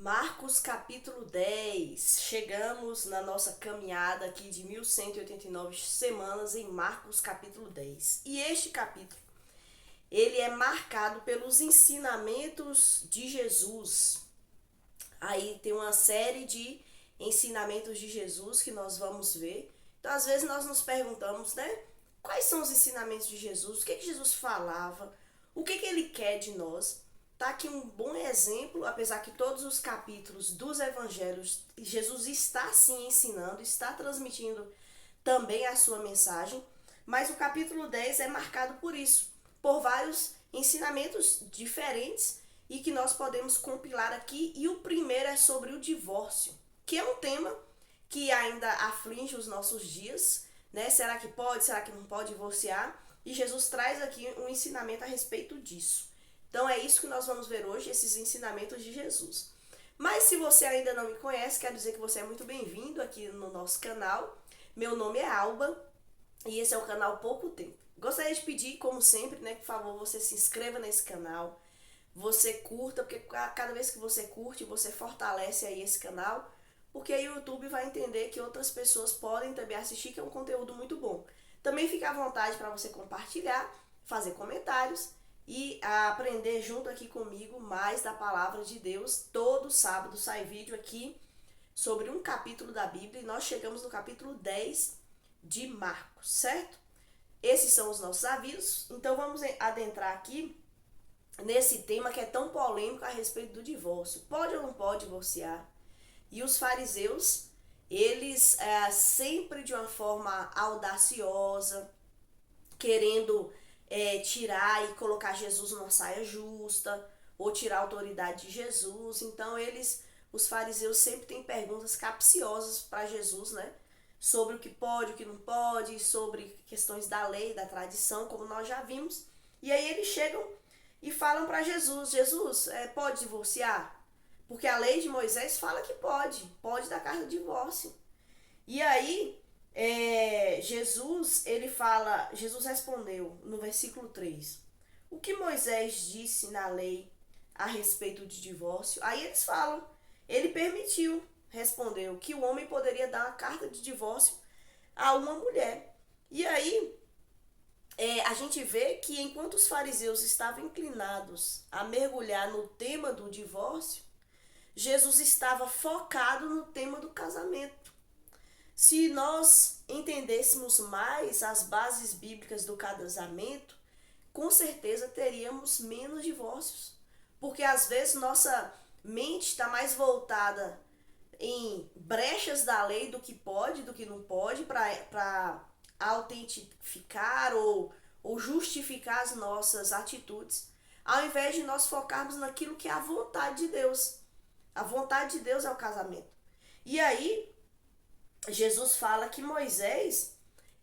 Marcos capítulo 10. Chegamos na nossa caminhada aqui de 1189 semanas em Marcos capítulo 10. E este capítulo, ele é marcado pelos ensinamentos de Jesus. Aí tem uma série de ensinamentos de Jesus que nós vamos ver. Então, às vezes nós nos perguntamos, né? Quais são os ensinamentos de Jesus? O que Jesus falava? O que ele quer de nós? Tá aqui um bom exemplo, apesar que todos os capítulos dos evangelhos, Jesus está sim ensinando, está transmitindo também a sua mensagem, mas o capítulo 10 é marcado por isso, por vários ensinamentos diferentes e que nós podemos compilar aqui, e o primeiro é sobre o divórcio, que é um tema que ainda aflige os nossos dias, né? Será que pode, será que não pode divorciar? E Jesus traz aqui um ensinamento a respeito disso. Então é isso que nós vamos ver hoje, esses ensinamentos de Jesus. Mas se você ainda não me conhece, quero dizer que você é muito bem-vindo aqui no nosso canal. Meu nome é Alba e esse é o canal Pouco Tempo. Gostaria de pedir, como sempre, né, que por favor você se inscreva nesse canal, você curta, porque cada vez que você curte, você fortalece aí esse canal, porque aí o YouTube vai entender que outras pessoas podem também assistir, que é um conteúdo muito bom. Também fica à vontade para você compartilhar, fazer comentários e aprender junto aqui comigo mais da palavra de Deus. Todo sábado sai vídeo aqui sobre um capítulo da Bíblia e nós chegamos no capítulo 10 de Marcos, certo? Esses são os nossos avisos, então vamos adentrar aqui nesse tema que é tão polêmico a respeito do divórcio. Pode ou não pode divorciar? E os fariseus, eles sempre de uma forma audaciosa, querendo tirar e colocar Jesus numa saia justa, ou tirar a autoridade de Jesus. Então os fariseus sempre têm perguntas capciosas para Jesus, né? Sobre o que pode, o que não pode, sobre questões da lei, da tradição, como nós já vimos. E aí eles chegam e falam para Jesus, pode divorciar? Porque a lei de Moisés fala que pode dar carta de divórcio. E aí Jesus respondeu no versículo 3, o que Moisés disse na lei a respeito de divórcio? Aí eles falam, ele permitiu, respondeu, que o homem poderia dar uma carta de divórcio a uma mulher. E aí a gente vê que enquanto os fariseus estavam inclinados a mergulhar no tema do divórcio, Jesus estava focado no tema do casamento. Se nós entendêssemos mais as bases bíblicas do casamento, com certeza teríamos menos divórcios. Porque às vezes nossa mente está mais voltada em brechas da lei do que pode, do que não pode, para autentificar ou justificar as nossas atitudes, ao invés de nós focarmos naquilo que é a vontade de Deus. A vontade de Deus é o casamento. E aí, Jesus fala que Moisés,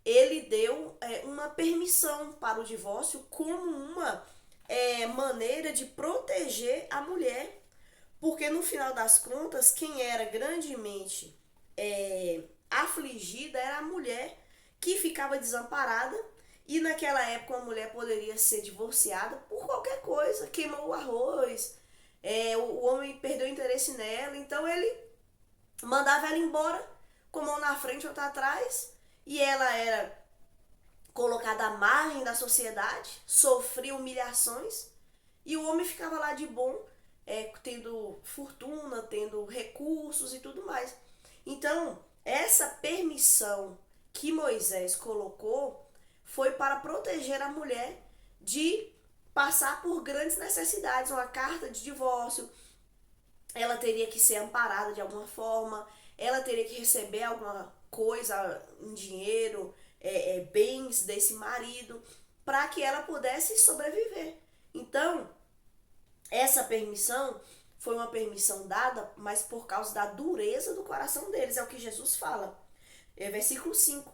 ele deu uma permissão para o divórcio como uma maneira de proteger a mulher. Porque no final das contas, quem era grandemente afligida era a mulher que ficava desamparada. E naquela época a mulher poderia ser divorciada por qualquer coisa. Queimou o arroz, o homem perdeu o interesse nela, então ele mandava ela embora, com a mão na frente e outra atrás, e ela era colocada à margem da sociedade, sofria humilhações, e o homem ficava lá de bom, tendo fortuna, tendo recursos e tudo mais. Então, essa permissão que Moisés colocou foi para proteger a mulher de passar por grandes necessidades, uma carta de divórcio, ela teria que ser amparada de alguma forma, ela teria que receber alguma coisa, um dinheiro, bens desse marido, para que ela pudesse sobreviver. Então, essa permissão foi uma permissão dada, mas por causa da dureza do coração deles, é o que Jesus fala. Versículo 5.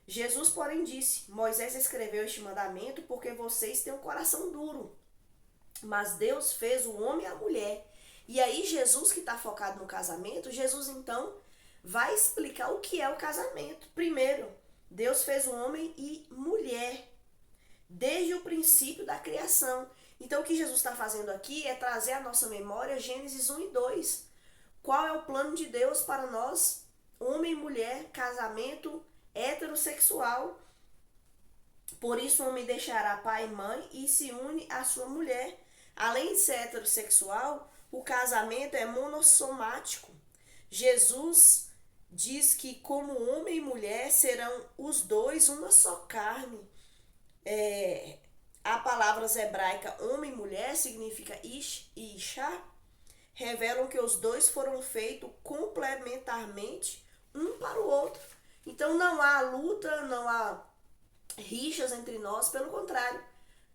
Jesus, porém, disse, Moisés escreveu este mandamento porque vocês têm um coração duro, mas Deus fez o homem e a mulher. E aí Jesus, que está focado no casamento, Jesus então vai explicar o que é o casamento. Primeiro, Deus fez o homem e mulher desde o princípio da criação. Então o que Jesus está fazendo aqui é trazer à nossa memória Gênesis 1 e 2. qual é o plano de Deus para nós, homem e mulher, casamento heterossexual. Por isso o homem deixará pai e mãe e se une à sua mulher. Além de ser heterossexual, o casamento é monossomático. Jesus diz que como homem e mulher serão os dois uma só carne. A palavra hebraica homem e mulher significa ish e ishá, revelam que os dois foram feitos complementarmente um para o outro. Então não há luta, não há rixas entre nós, pelo contrário,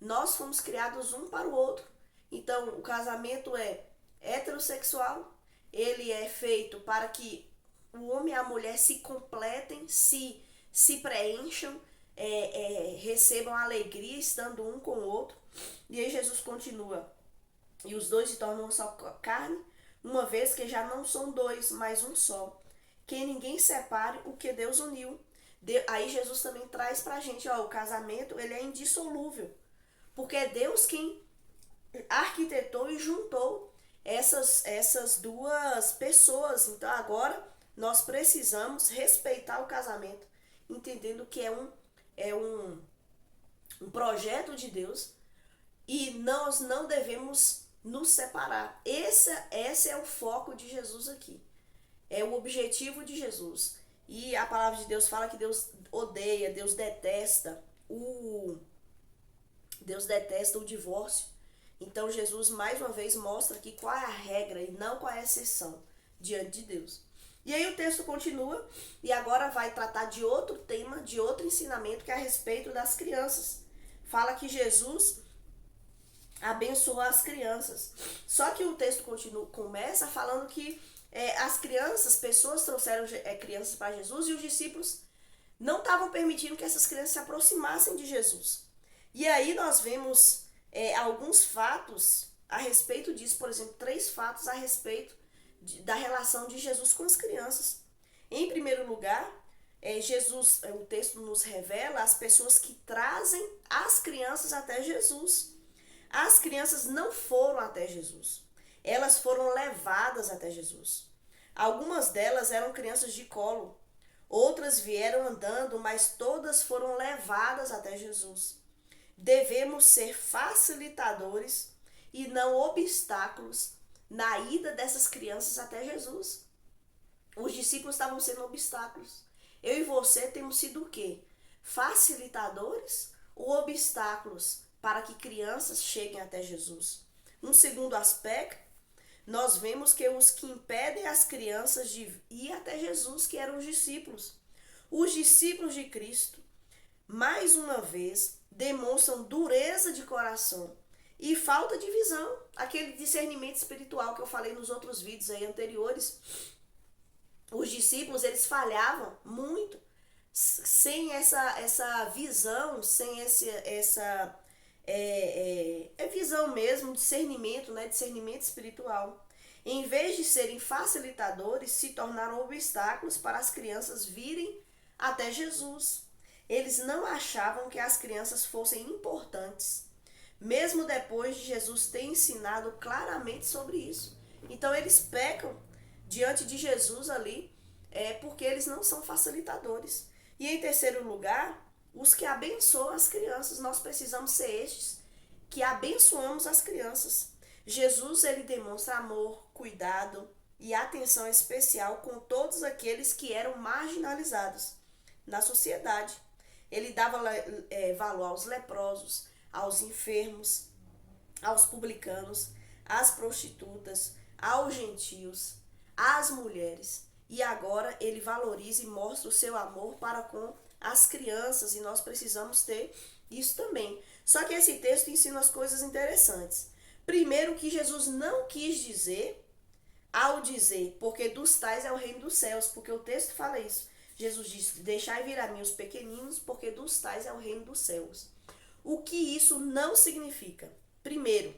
nós fomos criados um para o outro. Então o casamento é heterossexual, ele é feito para que o homem e a mulher se completem, se preencham, recebam alegria estando um com o outro. E aí Jesus continua: e os dois se tornam uma só carne, uma vez que já não são dois, mas um só. Que ninguém separe o que Deus uniu. Aí Jesus também traz pra gente, o casamento ele é indissolúvel, porque é Deus quem arquitetou e juntou essas duas pessoas. Então agora nós precisamos respeitar o casamento, entendendo que é um projeto de Deus e nós não devemos nos separar. Esse é o foco de Jesus aqui. É o objetivo de Jesus. E a palavra de Deus fala que Deus odeia, Deus detesta o divórcio. Então Jesus mais uma vez mostra aqui qual é a regra e não qual é a exceção diante de Deus. E aí o texto continua e agora vai tratar de outro tema, de outro ensinamento, que é a respeito das crianças. Fala que Jesus abençoa as crianças. Só que o texto começa falando que as crianças, pessoas trouxeram crianças para Jesus e os discípulos não estavam permitindo que essas crianças se aproximassem de Jesus. E aí nós vemos alguns fatos a respeito disso, por exemplo, 3 fatos a respeito da relação de Jesus com as crianças. Em primeiro lugar, Jesus, o texto nos revela as pessoas que trazem as crianças até Jesus. As crianças não foram até Jesus, elas foram levadas até Jesus. Algumas delas eram crianças de colo, outras vieram andando, mas todas foram levadas até Jesus. Devemos ser facilitadores e não obstáculos na ida dessas crianças até Jesus. Os discípulos estavam sendo obstáculos. Eu e você temos sido o quê? Facilitadores ou obstáculos para que crianças cheguem até Jesus? Um segundo aspecto, nós vemos que os que impedem as crianças de ir até Jesus, que eram os discípulos. Os discípulos de Cristo, mais uma vez, demonstram dureza de coração e falta de visão, aquele discernimento espiritual que eu falei nos outros vídeos aí anteriores. Os discípulos, eles falhavam muito, sem essa visão, sem essa visão mesmo, discernimento, né? Discernimento espiritual. Em vez de serem facilitadores, se tornaram obstáculos para as crianças virem até Jesus. Eles não achavam que as crianças fossem importantes, mesmo depois de Jesus ter ensinado claramente sobre isso. Então eles pecam diante de Jesus ali, porque eles não são facilitadores. E em terceiro lugar, os que abençoam as crianças. Nós precisamos ser estes que abençoamos as crianças. Jesus, ele demonstra amor, cuidado e atenção especial com todos aqueles que eram marginalizados na sociedade. Ele dava valor aos leprosos, aos enfermos, aos publicanos, às prostitutas, aos gentios, às mulheres. E agora ele valoriza e mostra o seu amor para com as crianças, e nós precisamos ter isso também. Só que esse texto ensina as coisas interessantes. Primeiro, que Jesus não quis dizer, ao dizer, porque dos tais é o reino dos céus, porque o texto fala isso. Jesus disse: deixai vir a mim os pequeninos, porque dos tais é o reino dos céus. O que isso não significa? Primeiro,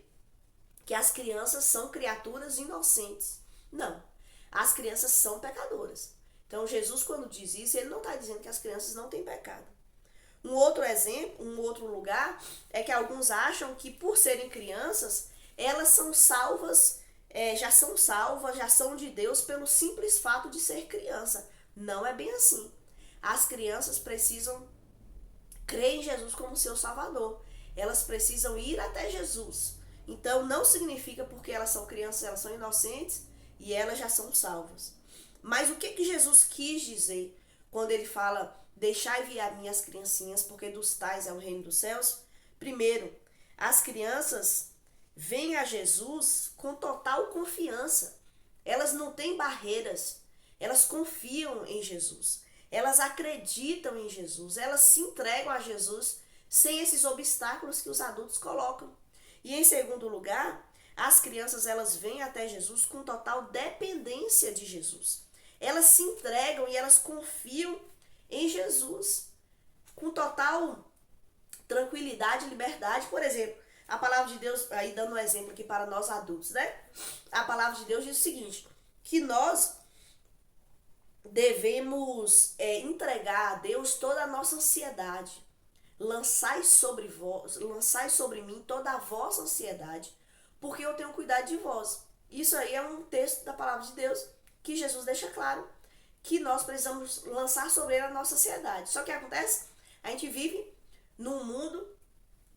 que as crianças são criaturas inocentes. Não, as crianças são pecadoras. Então Jesus, quando diz isso, ele não está dizendo que as crianças não têm pecado. Um outro exemplo, um outro lugar, é que alguns acham que por serem crianças, elas são salvas já são salvas, já são de Deus pelo simples fato de ser criança. Não é bem assim. As crianças precisam crer em Jesus como seu Salvador. Elas precisam ir até Jesus. Então não significa porque elas são crianças, elas são inocentes e elas já são salvas. Mas o que Jesus quis dizer quando ele fala: deixai vir a mim as criancinhas, porque dos tais é o reino dos céus? Primeiro, as crianças vêm a Jesus com total confiança. Elas não têm barreiras. Elas confiam em Jesus. Elas acreditam em Jesus. Elas se entregam a Jesus sem esses obstáculos que os adultos colocam. E em segundo lugar, as crianças elas vêm até Jesus com total dependência de Jesus. Elas se entregam e elas confiam em Jesus com total tranquilidade e liberdade. Por exemplo, a palavra de Deus, aí dando um exemplo aqui para nós adultos, né? A palavra de Deus diz o seguinte, que nós devemos entregar a Deus toda a nossa ansiedade. Lançai sobre mim toda a vossa ansiedade, porque eu tenho cuidado de vós. Isso aí é um texto da palavra de Deus que Jesus deixa claro que nós precisamos lançar sobre ele a nossa ansiedade. Só que acontece, a gente vive num mundo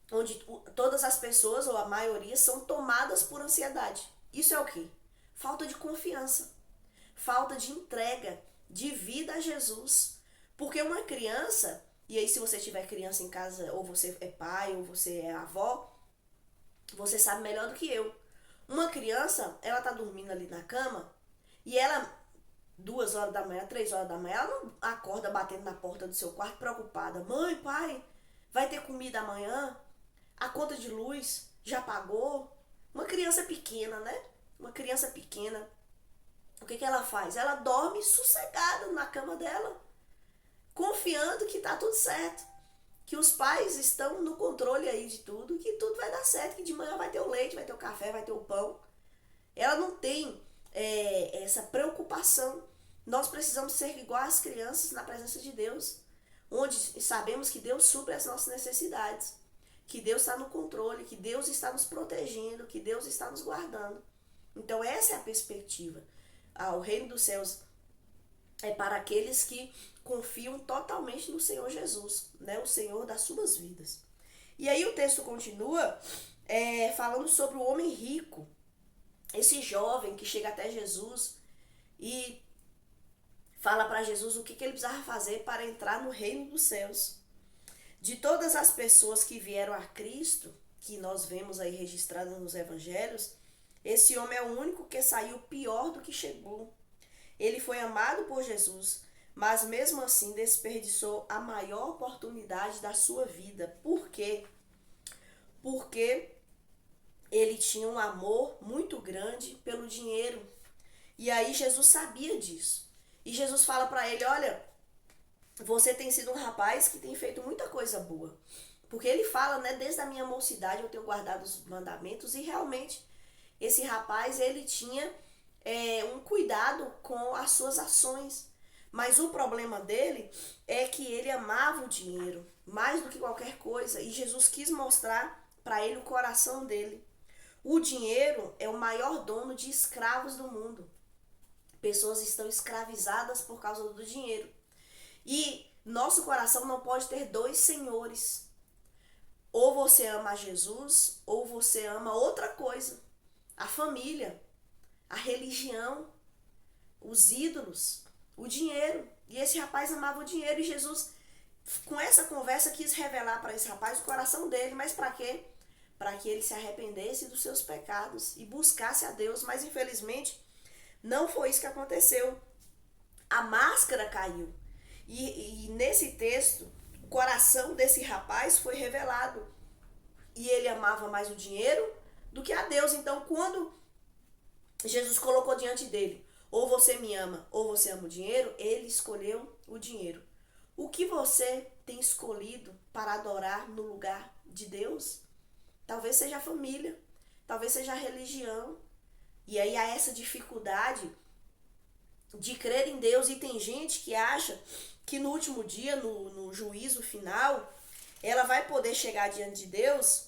onde todas as pessoas, ou a maioria, são tomadas por ansiedade. Isso é o quê? Falta de confiança, falta de entrega, de vida a Jesus. Porque uma criança, e aí se você tiver criança em casa, ou você é pai, ou você é avó, você sabe melhor do que eu. Uma criança, ela tá dormindo ali na cama, e ela, 2 horas da manhã, 3 horas da manhã, ela não acorda batendo na porta do seu quarto preocupada. Mãe, pai, vai ter comida amanhã? A conta de luz já pagou? Uma criança pequena, né? Uma criança pequena, o que ela faz? Ela dorme sossegada na cama dela, confiando que tá tudo certo, que os pais estão no controle aí de tudo, que tudo vai dar certo, que de manhã vai ter o leite, vai ter o café, vai ter o pão. Ela não tem essa preocupação. Nós precisamos ser igual às crianças na presença de Deus, onde sabemos que Deus supre as nossas necessidades, que Deus está no controle, que Deus está nos protegendo, que Deus está nos guardando. Então essa é a perspectiva. O reino dos céus é para aqueles que confiam totalmente no Senhor Jesus, né? O Senhor das suas vidas. E aí o texto continua falando sobre o homem rico, esse jovem que chega até Jesus e fala para Jesus o que ele precisava fazer para entrar no reino dos céus. De todas as pessoas que vieram a Cristo, que nós vemos aí registradas nos evangelhos, esse homem é o único que saiu pior do que chegou. Ele foi amado por Jesus, mas mesmo assim desperdiçou a maior oportunidade da sua vida. Por quê? Porque ele tinha um amor muito grande pelo dinheiro. E aí Jesus sabia disso. E Jesus fala para ele, olha, você tem sido um rapaz que tem feito muita coisa boa. Porque ele fala, né, desde a minha mocidade eu tenho guardado os mandamentos, e realmente esse rapaz, ele tinha um cuidado com as suas ações. Mas o problema dele é que ele amava o dinheiro mais do que qualquer coisa. E Jesus quis mostrar para ele o coração dele. O dinheiro é o maior dono de escravos do mundo. Pessoas estão escravizadas por causa do dinheiro. E nosso coração não pode ter dois senhores. Ou você ama Jesus, ou você ama outra coisa. A família, a religião, os ídolos, o dinheiro. E esse rapaz amava o dinheiro, e Jesus, com essa conversa, quis revelar para esse rapaz o coração dele. Mas para quê? Para que ele se arrependesse dos seus pecados e buscasse a Deus. Mas infelizmente não foi isso que aconteceu. A máscara caiu. E nesse texto, o coração desse rapaz foi revelado. E ele amava mais o dinheiro do que a Deus. Então, quando Jesus colocou diante dele, ou você me ama, ou você ama o dinheiro, ele escolheu o dinheiro. O que você tem escolhido para adorar no lugar de Deus? Talvez seja a família, talvez seja a religião. E aí há essa dificuldade de crer em Deus. E tem gente que acha que no último dia, no juízo final, ela vai poder chegar diante de Deus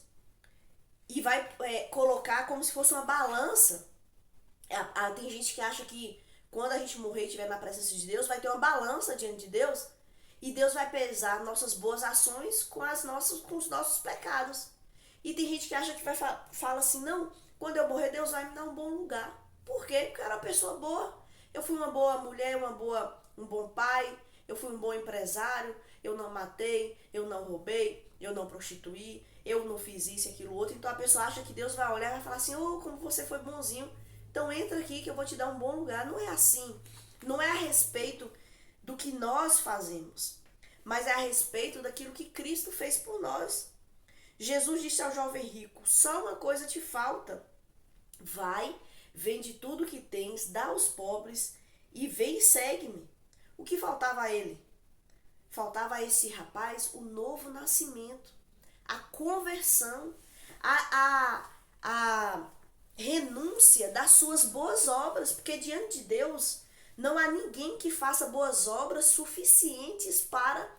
e vai colocar como se fosse uma balança Tem gente que acha que quando a gente morrer e estiver na presença de Deus, vai ter uma balança diante de Deus e Deus vai pesar nossas boas ações com os nossos pecados. E tem gente que acha que fala assim, não, quando eu morrer Deus vai me dar um bom lugar. Por quê? Porque eu era uma pessoa boa. Eu fui uma boa mulher, um bom pai, eu fui um bom empresário, eu não matei, eu não roubei, eu não prostituí, eu não fiz isso e aquilo outro. Então a pessoa acha que Deus vai olhar e vai falar assim, oh, como você foi bonzinho. Então entra aqui que eu vou te dar um bom lugar. Não é assim. Não é a respeito do que nós fazemos, mas é a respeito daquilo que Cristo fez por nós. Jesus disse ao jovem rico: só uma coisa te falta. Vai, vende tudo que tens, dá aos pobres e vem e segue-me. O que faltava a ele? Faltava a esse rapaz o novo nascimento, a conversão, a renúncia das suas boas obras, porque diante de Deus não há ninguém que faça boas obras suficientes para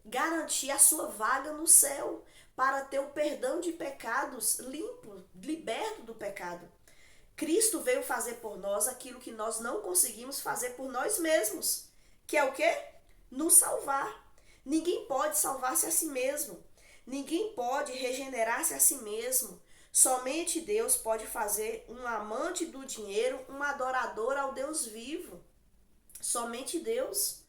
garantir a sua vaga no céu, para ter o perdão de pecados limpo, liberto do pecado. Cristo veio fazer por nós aquilo que nós não conseguimos fazer por nós mesmos, que é o quê? Nos salvar. Ninguém pode salvar-se a si mesmo. Ninguém pode regenerar-se a si mesmo. Somente Deus pode fazer um amante do dinheiro, um adorador ao Deus vivo. Somente Deus.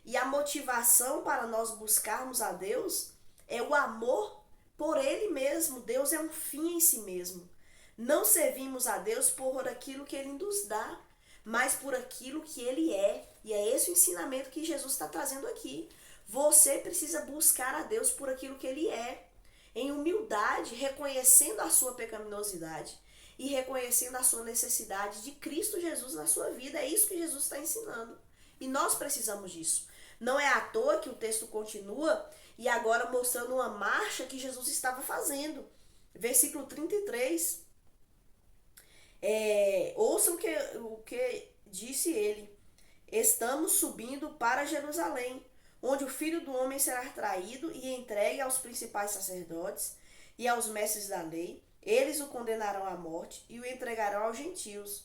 E a motivação para nós buscarmos a Deus é o amor por Ele mesmo. Deus é um fim em si mesmo. Não servimos a Deus por aquilo que Ele nos dá, mas por aquilo que Ele é. E é esse o ensinamento que Jesus está trazendo aqui. Você precisa buscar a Deus por aquilo que Ele é, em humildade, reconhecendo a sua pecaminosidade e reconhecendo a sua necessidade de Cristo Jesus na sua vida. É isso que Jesus está ensinando. E nós precisamos disso. Não é à toa que o texto continua e agora mostrando uma marcha que Jesus estava fazendo. Versículo 33. Ouçam o que disse ele. Estamos subindo para Jerusalém, onde o Filho do Homem será traído e entregue aos principais sacerdotes e aos mestres da lei. Eles o condenarão à morte e o entregarão aos gentios.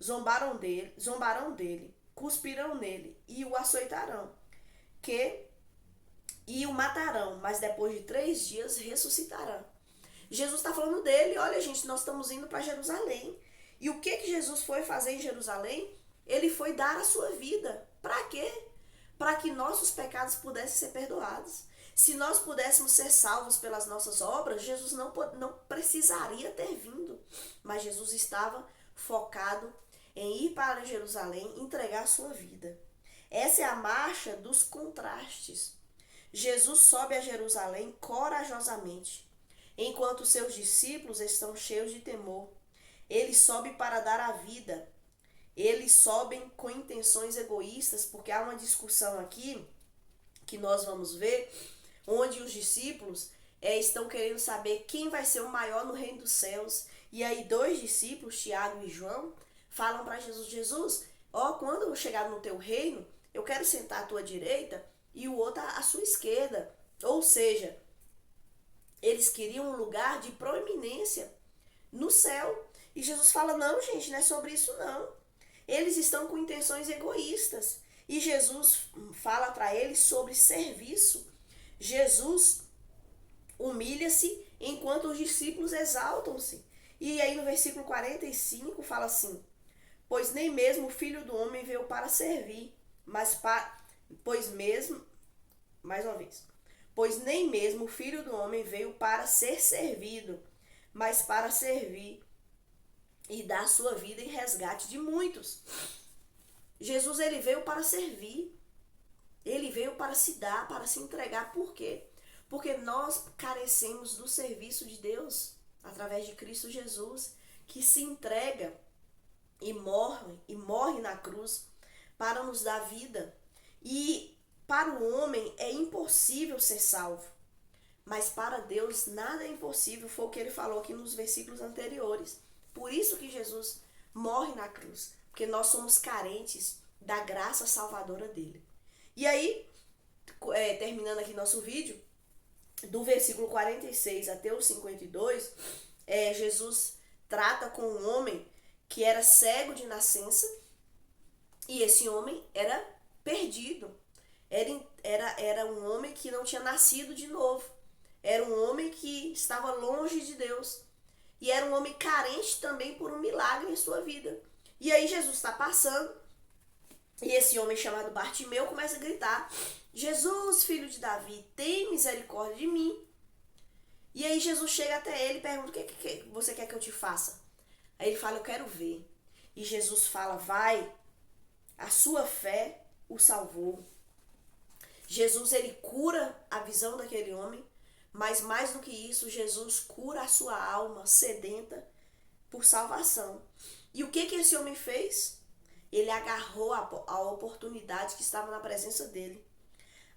Zombarão dele, cuspirão nele e o açoitarão, e o matarão, mas depois de 3 dias ressuscitará. Jesus está falando dele. Olha, gente, nós estamos indo para Jerusalém. E o que Jesus foi fazer em Jerusalém? Ele foi dar a sua vida. Para quê? Para que nossos pecados pudessem ser perdoados. Se nós pudéssemos ser salvos pelas nossas obras, Jesus não precisaria ter vindo. Mas Jesus estava focado em ir para Jerusalém e entregar a sua vida. Essa é a marcha dos contrastes. Jesus sobe a Jerusalém corajosamente, enquanto seus discípulos estão cheios de temor. Ele sobe para dar a vida. Eles sobem com intenções egoístas, porque há uma discussão aqui que nós vamos ver, onde os discípulos estão querendo saber quem vai ser o maior no reino dos céus. E aí 2 discípulos, Tiago e João, falam para Jesus: Jesus, quando eu chegar no teu reino, eu quero sentar à tua direita e o outro à sua esquerda. Ou seja, eles queriam um lugar de proeminência no céu. E Jesus fala: não, gente, não é sobre isso não. Eles estão com intenções egoístas. E Jesus fala para eles sobre serviço. Jesus humilha-se enquanto os discípulos exaltam-se. E aí no versículo 45 fala assim: pois nem mesmo o Filho do Homem veio para servir, pois nem mesmo o Filho do Homem veio para ser servido, mas para servir e dar sua vida em resgate de muitos. Jesus, ele veio para servir. Ele veio para se dar, para se entregar. Por quê? Porque nós carecemos do serviço de Deus através de Cristo Jesus, que se entrega e morre na cruz para nos dar vida. E para o homem é impossível ser salvo, mas para Deus nada é impossível. Foi o que ele falou aqui nos versículos anteriores. Por isso que Jesus morre na cruz, porque nós somos carentes da graça salvadora dele. E aí, terminando aqui nosso vídeo, do versículo 46 até o 52, Jesus trata com um homem que era cego de nascença, e esse homem era perdido. Era um homem que não tinha nascido de novo. Era um homem que estava longe de Deus. E era um homem carente também por um milagre em sua vida. E aí Jesus está passando, e esse homem chamado Bartimeu começa a gritar: Jesus, filho de Davi, tem misericórdia de mim. E aí Jesus chega até ele e pergunta: o que você quer que eu te faça? Aí ele fala: eu quero ver. E Jesus fala: vai, a sua fé o salvou. Jesus, ele cura a visão daquele homem, mas mais do que isso, Jesus cura a sua alma sedenta por salvação. E o que esse homem fez? Ele agarrou a oportunidade que estava na presença dele.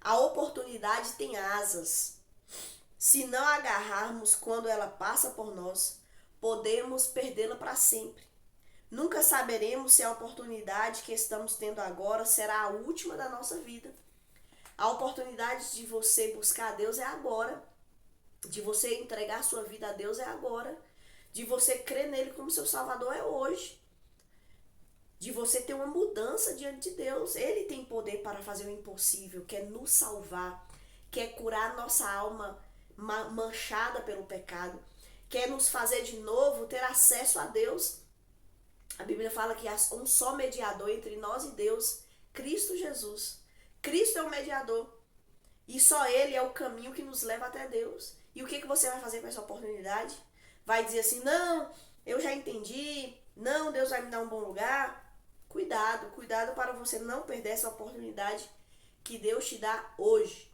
A oportunidade tem asas. Se não agarrarmos quando ela passa por nós, podemos perdê-la para sempre. Nunca saberemos se a oportunidade que estamos tendo agora será a última da nossa vida. A oportunidade de você buscar a Deus é agora. De você entregar sua vida a Deus é agora. De você crer nele como seu Salvador é hoje. De você ter uma mudança diante de Deus. Ele tem poder para fazer o impossível, que é nos salvar, que é curar nossa alma manchada pelo pecado, que é nos fazer de novo ter acesso a Deus. A Bíblia fala que há um só mediador entre nós e Deus, Cristo Jesus. Cristo é o mediador. E só Ele é o caminho que nos leva até Deus. E o que você vai fazer com essa oportunidade? Vai dizer assim: não, eu já entendi. Não, Deus vai me dar um bom lugar. Cuidado, cuidado para você não perder essa oportunidade que Deus te dá hoje.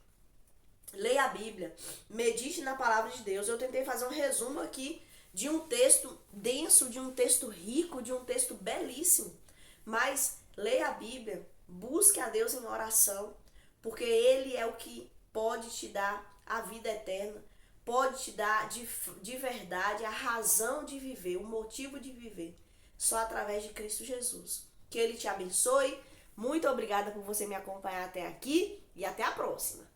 Leia a Bíblia, medite na palavra de Deus. Eu tentei fazer um resumo aqui de um texto denso, de um texto rico, de um texto belíssimo. Mas leia a Bíblia, busque a Deus em oração, porque Ele é o que pode te dar a vida eterna, pode te dar de verdade a razão de viver, o motivo de viver, só através de Cristo Jesus. Que Ele te abençoe. Muito obrigada por você me acompanhar até aqui e até a próxima.